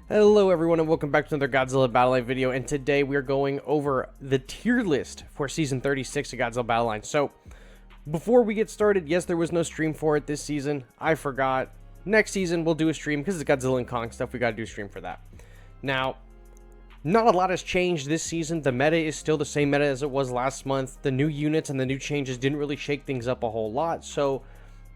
Hello everyone and welcome back to another Godzilla Battleline video, and today we are going over the tier list for Season 36 of Godzilla Battleline. So, before we get started, yes, there was no stream for it this season. I forgot. Next season we'll do a stream because it's Godzilla and Kong stuff. We gotta do a stream for that. Now, not a lot has changed this season. The meta is still the same meta as it was last month. The new units and the new changes didn't really shake things up a whole lot, so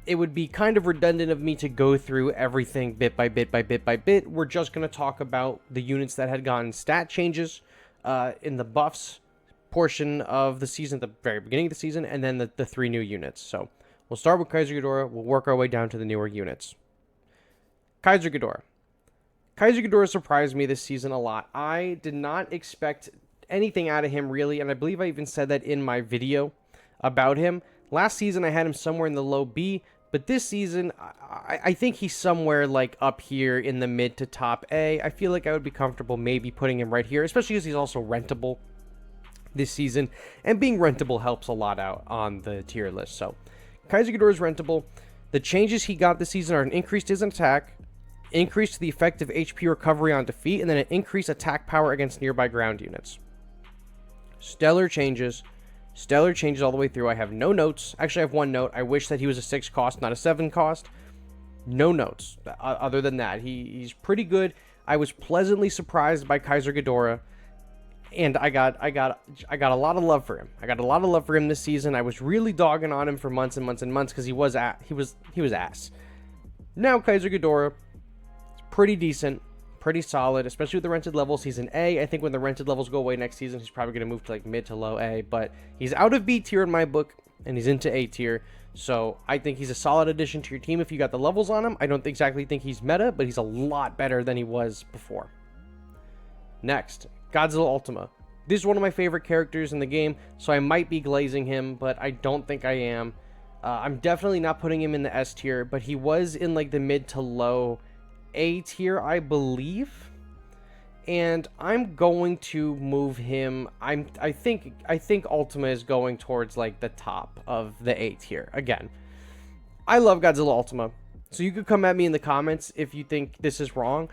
it would be kind of redundant of me to go through everything bit by bit by bit by bit. We're just going to talk about the units that had gotten stat changes in the buffs portion of the season, at the very beginning of the season, and then the three new units. So we'll start with Keizer Ghidorah. We'll work our way down to the newer units. Keizer Ghidorah. Keizer Ghidorah surprised me this season a lot. I did not expect anything out of him, really, and I believe I even said that in my video about him. Last season, I had him somewhere in the low B, but this season, I think he's somewhere like up here in the mid to top A. I feel like I would be comfortable maybe putting him right here, especially because he's also rentable this season, and being rentable helps a lot out on the tier list. So, Keizer Ghidorah is rentable. The changes he got this season are an increase to his attack, increase to the effective HP recovery on defeat, and then an increased attack power against nearby ground units. Stellar changes all the way through. I have no notes. Actually, I have one note. I wish that he was a 6 cost, not a 7 cost. No notes. Other than that, he's pretty good. I was pleasantly surprised by Keizer Ghidorah, and I got a lot of love for him. I got a lot of love for him this season. I was really dogging on him for months and months and months because he was ass. Now Keizer Ghidorah is pretty decent. Pretty solid, especially with the rented levels. He's an A. I think when the rented levels go away next season, he's probably going to move to like mid to low A, but he's out of B tier in my book, and he's into A tier, so I think he's a solid addition to your team if you got the levels on him. I don't exactly think he's meta, but he's a lot better than he was before. Next, Godzilla Ultima. This is one of my favorite characters in the game, so I might be glazing him, but I don't think I am. I'm definitely not putting him in the S tier, but he was in like the mid to low A tier, I believe, and I'm going to move him. I think Ultima is going towards like the top of the A tier. Again, I love Godzilla Ultima, so you could come at me in the comments if you think this is wrong.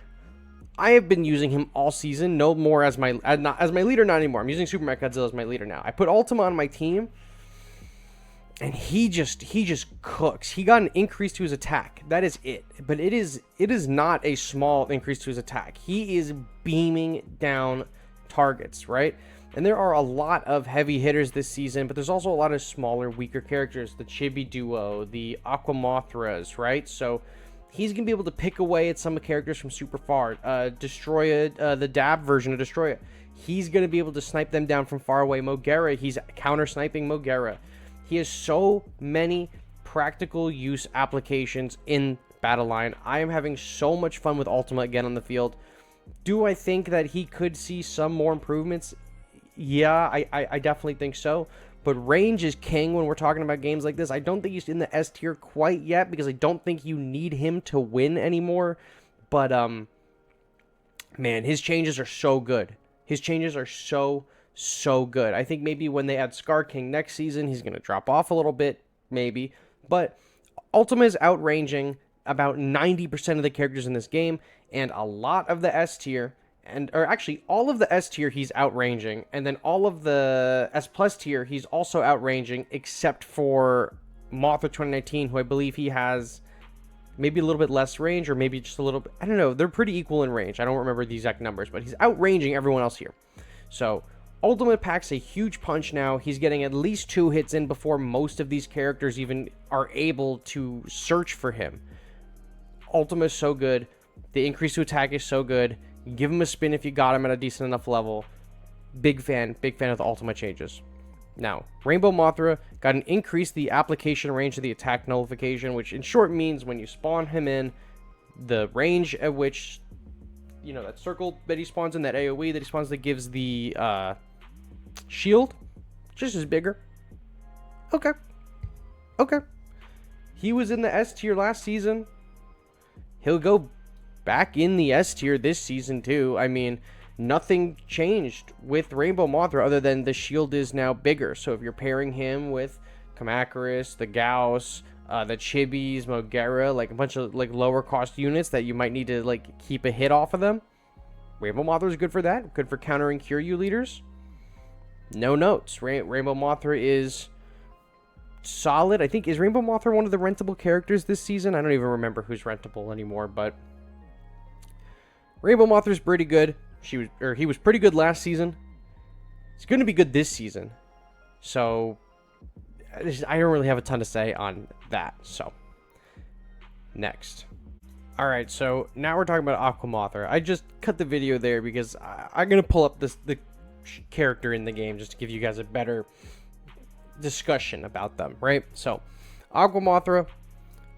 I have been using him all season, no more as my leader, not anymore. I'm using Super Godzilla as my leader now. I put Ultima on my team, and he just cooks. He got an increase to his attack. That is it. But it is not a small increase to his attack. He is beaming down targets, right? And there are a lot of heavy hitters this season, but there's also a lot of smaller, weaker characters. The Chibi Duo, the Aqua Mothras, right? So he's going to be able to pick away at some of the characters from super far. Destroya, the Dab version of Destroya. He's going to be able to snipe them down from far away. Mogera, he's counter-sniping Mogera. He has so many practical use applications in Battleline. I am having so much fun with Ultima again on the field. Do I think that he could see some more improvements? Yeah, I definitely think so. But range is king when we're talking about games like this. I don't think he's in the S tier quite yet because I don't think you need him to win anymore. But, man, his changes are so good. His changes are so good. I think maybe when they add Scar King next season, he's going to drop off a little bit, maybe. But Ultima is outranging about 90% of the characters in this game, and a lot of the S tier, or actually all of the S tier he's outranging, and then all of the S plus tier he's also outranging, except for Mothra 2019, who I believe he has maybe a little bit less range, or maybe just a little bit, I don't know, they're pretty equal in range. I don't remember the exact numbers, but he's outranging everyone else here. So Ultima packs a huge punch now. He's getting at least 2 hits in before most of these characters even are able to search for him. Ultima is so good. The increase to attack is so good. Give him a spin if you got him at a decent enough level. Big fan of the Ultima changes. Now, Rainbow Mothra got an increase the application range of the attack nullification, which in short means when you spawn him in, the range at which, you know, that circle that he spawns in, that AoE that he spawns that gives the shield, just as bigger. Okay. He was in the S tier last season. He'll go back in the S tier this season too. I mean, nothing changed with Rainbow Mothra other than the shield is now bigger. So if you're pairing him with Kamacuras, the Gauss, the Chibis, Mogera, like a bunch of like lower cost units that you might need to like keep a hit off of them, Rainbow Mothra is good for that. Good for countering Kiryu leaders. No notes. Rainbow Mothra is solid. I think, is Rainbow Mothra one of the rentable characters this season? I don't even remember who's rentable anymore, but Rainbow Mothra is pretty good. He was pretty good last season. He's going to be good this season. So I don't really have a ton to say on that. So next. All right, so now we're talking about Aqua Mothra. I just cut the video there because I'm going to pull up the character in the game just to give you guys a better discussion about them, right? So Aqua Mothra,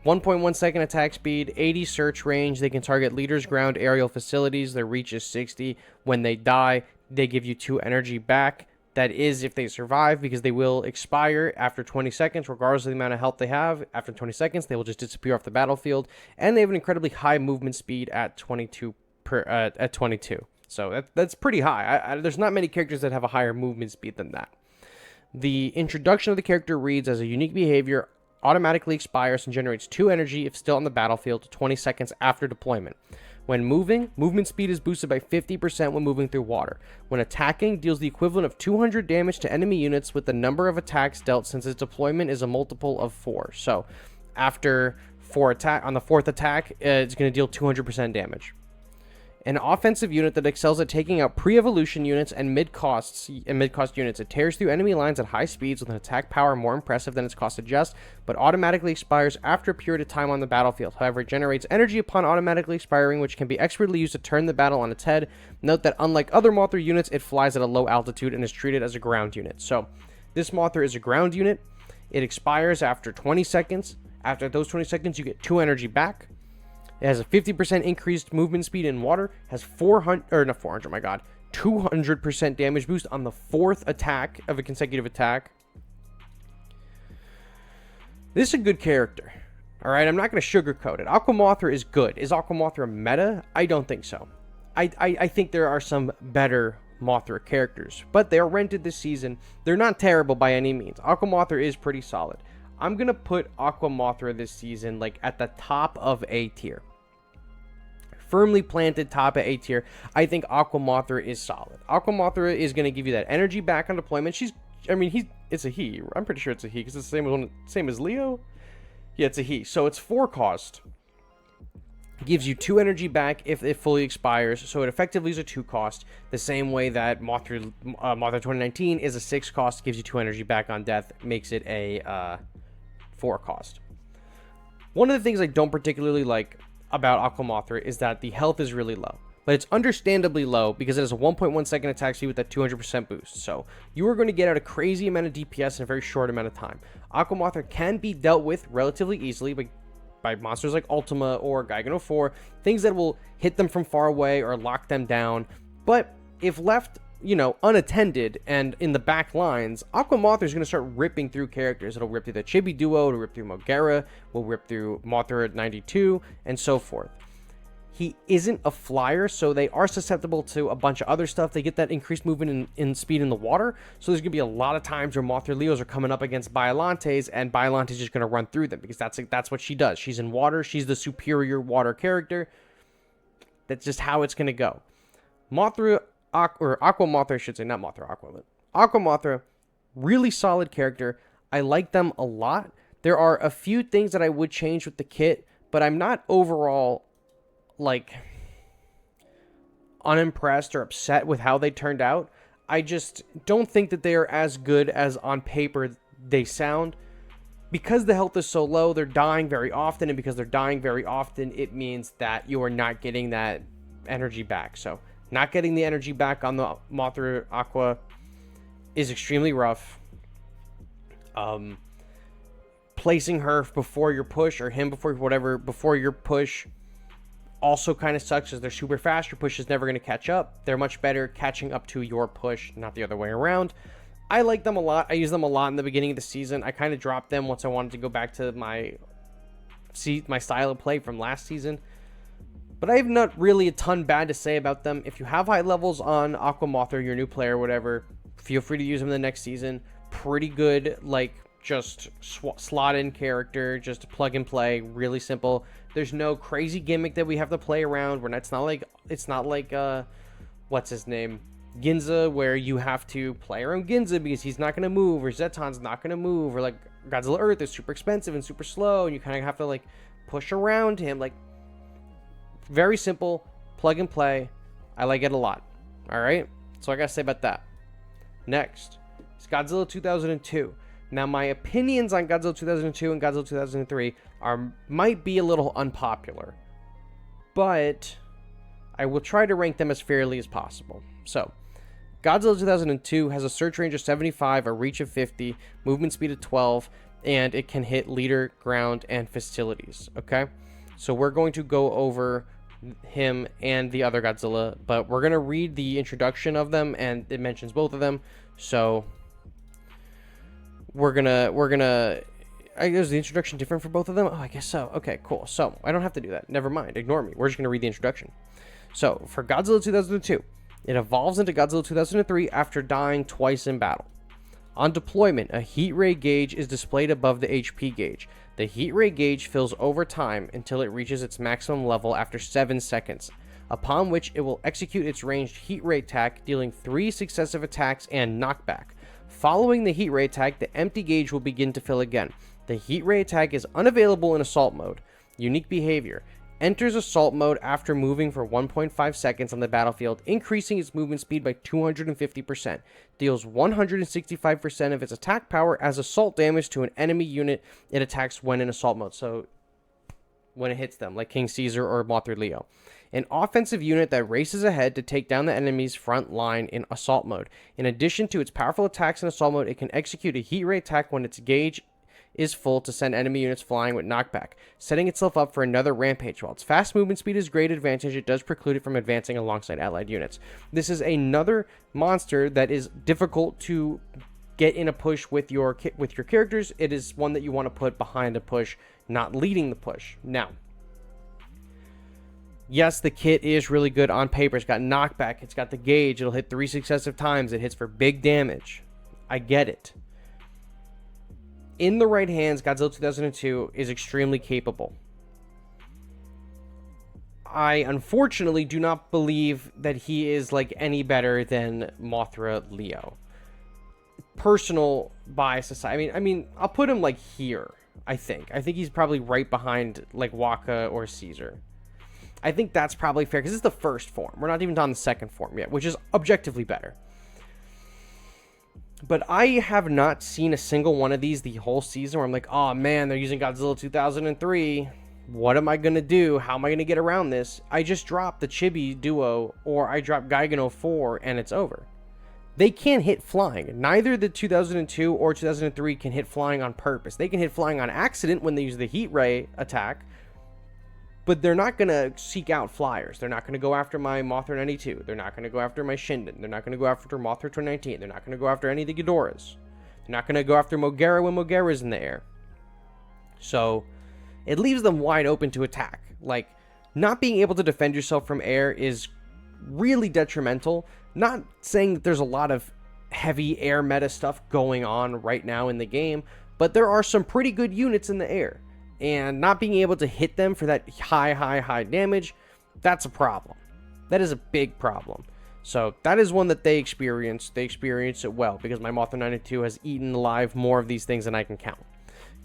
1.1 second attack speed, 80 search range. They can target leaders, ground, aerial facilities. Their reach is 60. When they die, they give you 2 energy back. That is if they survive, because they will expire after 20 seconds, regardless of the amount of health they have. After 20 seconds, they will just disappear off the battlefield, and they have an incredibly high movement speed at 22. So that's pretty high. There's not many characters that have a higher movement speed than that. The introduction of the character reads as a unique behavior, automatically expires and generates 2 energy if still on the battlefield 20 seconds after deployment. When moving, movement speed is boosted by 50% when moving through water. When attacking, deals the equivalent of 200 damage to enemy units with the number of attacks dealt, since its deployment is a multiple of 4. So after on the 4th attack, it's going to deal 200% damage. An offensive unit that excels at taking out pre-evolution units and mid-cost units. It tears through enemy lines at high speeds with an attack power more impressive than its cost suggests, but automatically expires after a period of time on the battlefield. However, it generates energy upon automatically expiring, which can be expertly used to turn the battle on its head. Note that unlike other Mothra units, it flies at a low altitude and is treated as a ground unit. So this Mothra is a ground unit. It expires after 20 seconds. After those 20 seconds, you get 2 energy back. It has a 50% increased movement speed in water, has 200% damage boost on the 4th attack of a consecutive attack. This is a good character. All right, I'm not going to sugarcoat it. Aqua Mothra is good. Is Aqua Mothra meta? I don't think so. I think there are some better Mothra characters, but they are rented this season. They're not terrible by any means. Aqua Mothra is pretty solid. I'm going to put Aqua Mothra this season like at the top of A tier. Firmly planted top of A tier. I think Aqua Mothra is solid. Aqua Mothra is going to give you that energy back on deployment. It's a he. I'm pretty sure it's a he because it's the same as Leo. Yeah, it's a he. So it's 4 cost. Gives you 2 energy back if it fully expires. So it effectively is a 2 cost. The same way that Mothra 2019 is a 6 cost. Gives you 2 energy back on death. Makes it a 4 cost. One of the things I don't particularly like about Aqua Mothra is that the health is really low, but it's understandably low because it has a 1.1 second attack speed with that 200% boost. So you are going to get out a crazy amount of DPS in a very short amount of time. Aqua Mothra can be dealt with relatively easily by monsters like Ultima or Keizer 4, things that will hit them from far away or lock them down. But if left, unattended and in the back lines, Aqua Mothra is going to start ripping through characters. It'll rip through the Chibi Duo, it'll rip through Mogera, will rip through Mothra 92, and so forth. He isn't a flyer, so they are susceptible to a bunch of other stuff. They get that increased movement in speed in the water, so there's going to be a lot of times where Mothra Leos are coming up against Biolantes, and Biolante's just going to run through them, because that's what she does. She's in water, she's the superior water character. That's just how it's going to go. Aqua Mothra, I should say, not Mothra, Aqua, but Aqua Mothra, really solid character. I like them a lot. There are a few things that I would change with the kit, but I'm not overall, unimpressed or upset with how they turned out. I just don't think that they are as good as on paper they sound. Because the health is so low, they're dying very often, and because they're dying very often, it means that you are not getting that energy back. So not getting the energy back on the Mothra Aqua is extremely rough. Placing her before your push, or him before your push, also kind of sucks, because they're super fast. Your push is never going to catch up. They're much better catching up to your push, not the other way around. I like them a lot. I use them a lot in the beginning of the season. I kind of dropped them once I wanted to go back to my style of play from last season. But I have not really a ton bad to say about them. If you have high levels on Aqua Mothra, your new player, whatever, feel free to use them the next season. Pretty good, just slot in character, just plug and play, really simple. There's no crazy gimmick that we have to play around. It's not like what's his name, Ginza, where you have to play around Ginza because he's not going to move, or Zeton's not going to move, or like Godzilla Earth is super expensive and super slow, and you kind of have to like push around him. Like, very simple, plug and play. I like it a lot. All right, so I gotta say about that. Next, it's Godzilla 2002. Now, my opinions on Godzilla 2002 and Godzilla 2003 might be a little unpopular, but I will try to rank them as fairly as possible. So, Godzilla 2002 has a search range of 75, a reach of 50, movement speed of 12, and it can hit leader, ground, and facilities. Okay, so we're going to go over him and the other Godzilla, but we're gonna read the introduction of them, and it mentions both of them. So we're gonna is the introduction different for both of them? Oh, I guess so. Okay, cool. So I don't have to do that. Never mind. Ignore me. We're just gonna read the introduction. So for Godzilla 2002, it evolves into Godzilla 2003 after dying twice in battle. On deployment, a heat ray gauge is displayed above the HP gauge. The heat ray gauge fills over time until it reaches its maximum level after 7 seconds, upon which it will execute its ranged heat ray attack, dealing 3 successive attacks and knockback. Following the heat ray attack, the empty gauge will begin to fill again. The heat ray attack is unavailable in assault mode. Unique behavior. Enters assault mode after moving for 1.5 seconds on the battlefield, increasing its movement speed by 250%. Deals 165% of its attack power as assault damage to an enemy unit it attacks when in assault mode. So when it hits them, like King Keizer or Mothra Leo. An offensive unit that races ahead to take down the enemy's front line in assault mode. In addition to its powerful attacks in assault mode, it can execute a heat ray attack when its gauge is full to send enemy units flying with knockback, setting itself up for another rampage. While its fast movement speed is a great advantage, it does preclude it from advancing alongside allied units. This is another monster that is difficult to get in a push with your characters. It is one that you want to put behind a push, not leading the push. Now, yes, the kit is really good on paper. It's got knockback. It's got the gauge. It'll hit 3 successive times. It hits for big damage. I get it. In the right hands, Godzilla 2002 is extremely capable. I unfortunately do not believe that he is like any better than Mothra Leo. Personal bias aside, I mean, I'll put him like here. I think he's probably right behind like Waka or Keizer. I think that's probably fair because it's the first form. We're not even on the second form yet, which is objectively better. But I have not seen a single one of these the whole season where I'm like, oh man, they're using Godzilla 2003. What am I going to do? How am I going to get around this? I just drop the Chibi duo, or I drop Gigan 04 and it's over. They can't hit flying. Neither the 2002 or 2003 can hit flying on purpose. They can hit flying on accident when they use the heat ray attack, but they're not going to seek out flyers. They're not going to go after my Mothra 92. They're not going to go after my Shinden. They're not going to go after Mothra 2019. They're not going to go after any of the Ghidorahs. They're not going to go after Mogera when Mogera's in the air. So it leaves them wide open to attack. Like, not being able to defend yourself from air is really detrimental. Not saying that there's a lot of heavy air meta stuff going on right now in the game, but there are some pretty good units in the air. And not being able to hit them for that high damage, that's a problem. That is a big problem. So that is one that they experience. They experience it well because my Mothra 92 has eaten alive more of these things than I can count.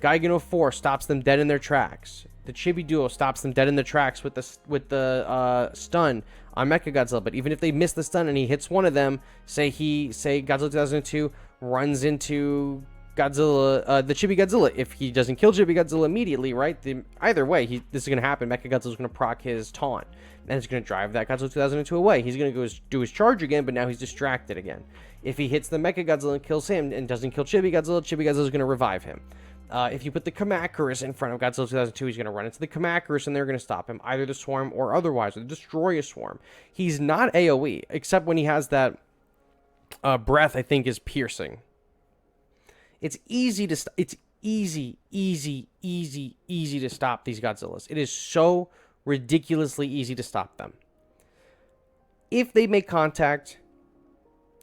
Gigan 04 stops them dead in their tracks. The Chibi Duo stops them dead in the tracks with the stun on Mechagodzilla. But even if they miss the stun and he hits one of them, say Godzilla 2002 runs into Godzilla, the Chibi Godzilla. If he doesn't kill Chibi Godzilla immediately, right? Either way, this is going to happen. Mechagodzilla's going to proc his taunt, and it's going to drive that Godzilla 2002 away. He's going to go do his charge again, but now he's distracted again. If he hits the Mechagodzilla and kills him and doesn't kill Chibi Godzilla's going to revive him. If you put the Kamacuras in front of Godzilla 2002, he's going to run into the Kamacuras and they're going to stop him, either the Swarm or otherwise, or destroy a Swarm. He's not AoE, except when he has that breath, I think, is piercing. It's easy to it's easy to stop these Godzillas. It is so ridiculously easy to stop them. If they make contact,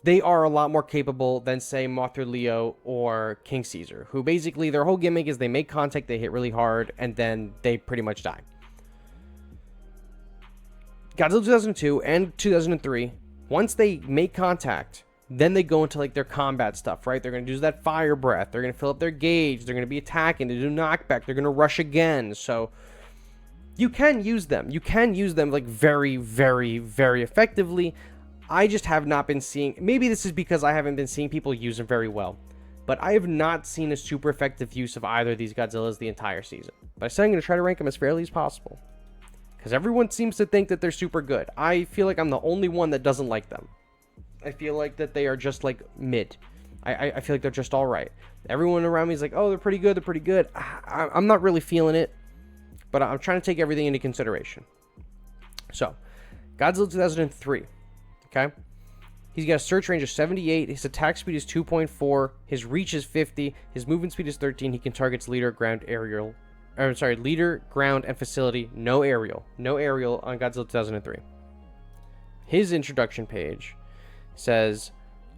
they are a lot more capable than, say, Mothra Leo or King Keizer, who basically their whole gimmick is they make contact, they hit really hard, and then they pretty much die. Godzilla 2002 and 2003 Once they make contact, then they go into like their combat stuff, right? They're going to use that fire breath. They're going to fill up their gauge. They're going to be attacking. They do knockback. They're going to rush again. So you can use them. You can use them like very, very, very effectively. I just have not been seeing, maybe this is because I haven't been seeing people use them very well, but I have not seen a super effective use of either of these Godzillas the entire season. But I said I'm going to try to rank them as fairly as possible, because everyone seems to think that they're super good. I feel like I'm the only one that doesn't like them. I feel like that they are just like mid. I feel like they're just all right. Everyone around me is like, oh, they're pretty good. They're pretty good. I'm not really feeling it, but I'm trying to take everything into consideration. So, Godzilla 2003. Okay, he's got a search range of 78. His attack speed is 2.4. His reach is 50. His movement speed is 13. He can target leader, ground, aerial. Leader, ground, and facility. No aerial. No aerial on Godzilla 2003. His introduction page says,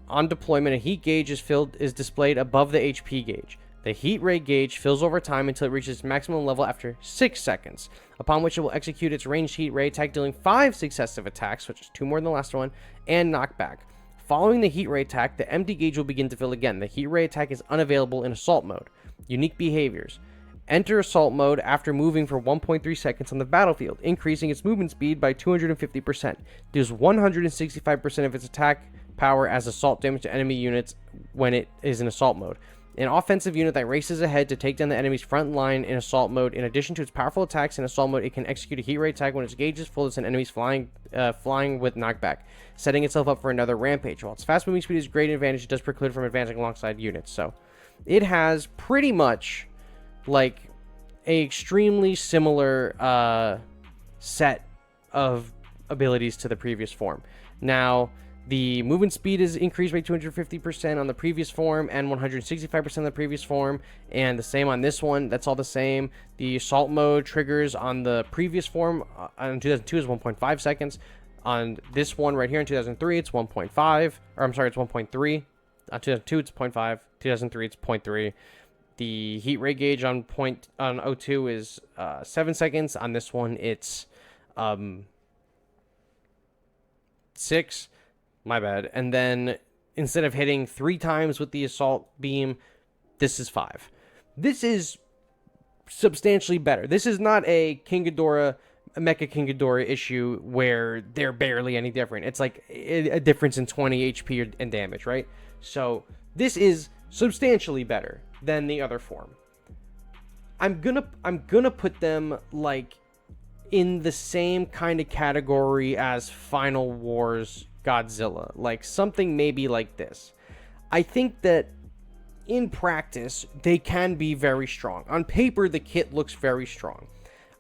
on deployment, a heat gauge is displayed above the HP gauge. The heat ray gauge fills over time until it reaches its maximum level after 6 seconds, upon which it will execute its ranged heat ray attack, dealing 5 successive attacks, which is 2 more than the last one, and knockback. Following the heat ray attack, the empty gauge will begin to fill again. The heat ray attack is unavailable in assault mode. Unique behaviors. Enter assault mode after moving for 1.3 seconds on the battlefield, increasing its movement speed by 250%. Deals 165% of its attack power as assault damage to enemy units when it is in assault mode. An offensive unit that races ahead to take down the enemy's front line in assault mode. In addition to its powerful attacks in assault mode, it can execute a heat ray attack when its gauge is full as an enemy's flying with knockback, setting itself up for another rampage. While its fast moving speed is a great advantage, it does preclude it from advancing alongside units. So it has pretty much like a extremely similar set of abilities to the previous form. Now, the movement speed is increased by 250% on the previous form and 165% on the previous form, and the same on this one. That's all the same. The assault mode triggers on the previous form on 2002 is 1.5 seconds. On this one right here in 2003, it's 1.5. Or I'm sorry, it's 1.3. On 2002, it's 0.5. 2003, it's 0.3. The heat ray gauge on O2 is 7 seconds. On this one, it's 6. My bad. And then instead of hitting 3 times with the assault beam, this is 5. This is substantially better. This is not a Mecha King Ghidorah issue where they're barely any different. It's like a difference in 20 HP and damage, right? So this is substantially better than the other form. I'm gonna put them like in the same kind of category as Final Wars Godzilla, like something maybe like this. I think that in practice they can be very strong. On paper, the kit looks very strong.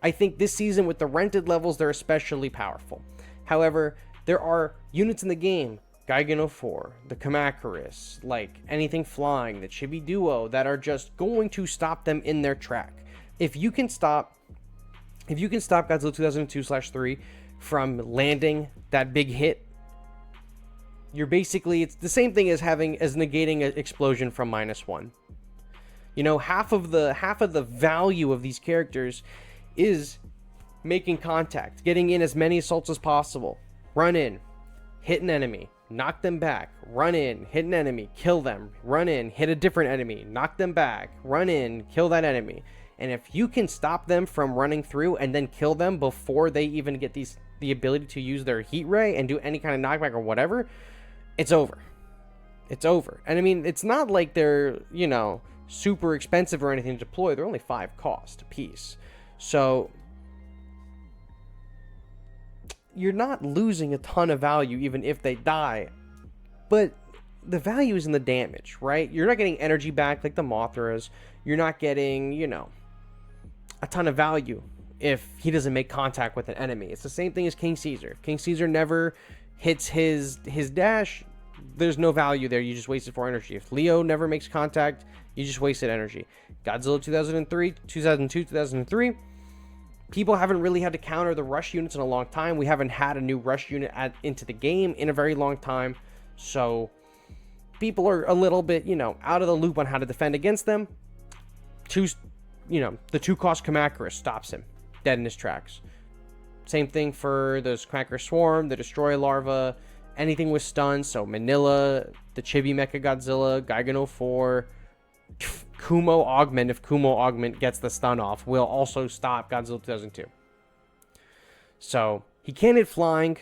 I think this season with the rented levels, they're especially powerful. However, there are units in the game, Gigan 04, the Kamacuras, like anything flying, the Chibi Duo, that are just going to stop them in their track. If you can stop Godzilla 2002/3 from landing that big hit, you're basically, it's the same thing as negating an explosion from -1. You know, half of the value of these characters is making contact, getting in as many assaults as possible. Run in, hit an enemy, knock them back, run in, hit an enemy, kill them, run in, hit a different enemy, knock them back, run in, kill that enemy. And if you can stop them from running through and then kill them before they even get the ability to use their heat ray and do any kind of knockback or whatever, it's over. It's over. And I mean, it's not like they're, you know, super expensive or anything to deploy. They're only 5 cost a piece. So you're not losing a ton of value even if they die. But the value is in the damage, right? You're not getting energy back like the Mothras. You're not getting, you know, a ton of value if he doesn't make contact with an enemy. It's the same thing as King Keizer. If King Keizer never hits his dash, there's no value there. You just wasted 4 energy. If Leo never makes contact, you just wasted energy. Godzilla 2002, 2003, people haven't really had to counter the rush units in a long time. We haven't had a new rush unit into the game in a very long time. So people are a little bit, you know, out of the loop on how to defend against them. The 2-cost Kamakura stops him dead in his tracks. Same thing for those Kamakura Swarm, the Destroy Larva, anything with stuns. So Manila, the Chibi Mecha Godzilla, Gigan 04, Kumo Augment, if Kumo Augment gets the stun off, will also stop Godzilla 2002. So he can hit flying,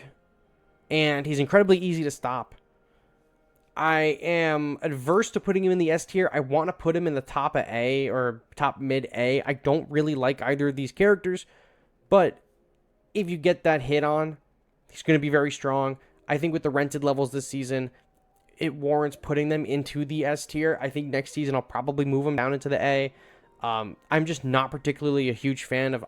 and he's incredibly easy to stop. I am adverse to putting him in the S tier. I want to put him in the top of A or top mid A. I don't really like either of these characters, but if you get that hit on, he's going to be very strong. I think with the rented levels this season, it warrants putting them into the S tier. I think next season I'll probably move them down into the A. I'm just not particularly a huge fan of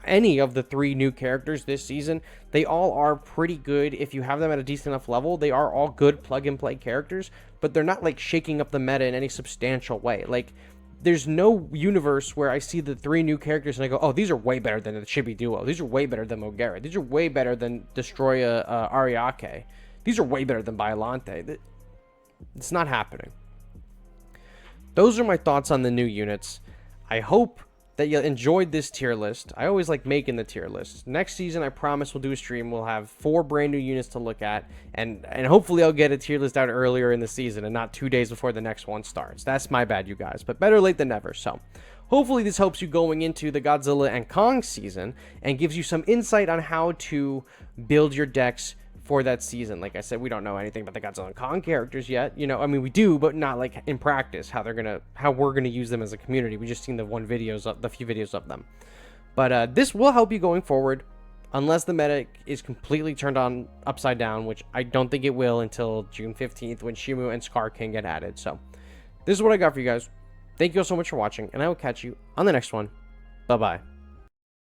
any of the 3 new characters this season. They all are pretty good if you have them at a decent enough level. They are all good plug-and-play characters, but they're not like shaking up the meta in any substantial way. Like, there's no universe where I see the 3 new characters and I go, oh, these are way better than the Chibi Duo. These are way better than Mogera. These are way better than Destroya Ariake. These are way better than Biollante. It's not happening. Those are my thoughts on the new units. I hope that you enjoyed this tier list. I always like making the tier list. Next season, I promise we'll do a stream. We'll have 4 brand new units to look at, and hopefully I'll get a tier list out earlier in the season and not 2 days before the next one starts. That's my bad, you guys, but better late than never. So hopefully this helps you going into the Godzilla and Kong season and gives you some insight on how to build your decks for that season. Like I said, we don't know anything about the Godzilla and Kong characters yet. You know, I mean, we do, but not like in practice how we're gonna use them as a community. We just seen the few videos of them. But this will help you going forward, unless the meta is completely turned on upside down, which I don't think it will until June 15th when Shimu and Scar can get added. So this is what I got for you guys. Thank you all so much for watching, and I will catch you on the next one. Bye bye.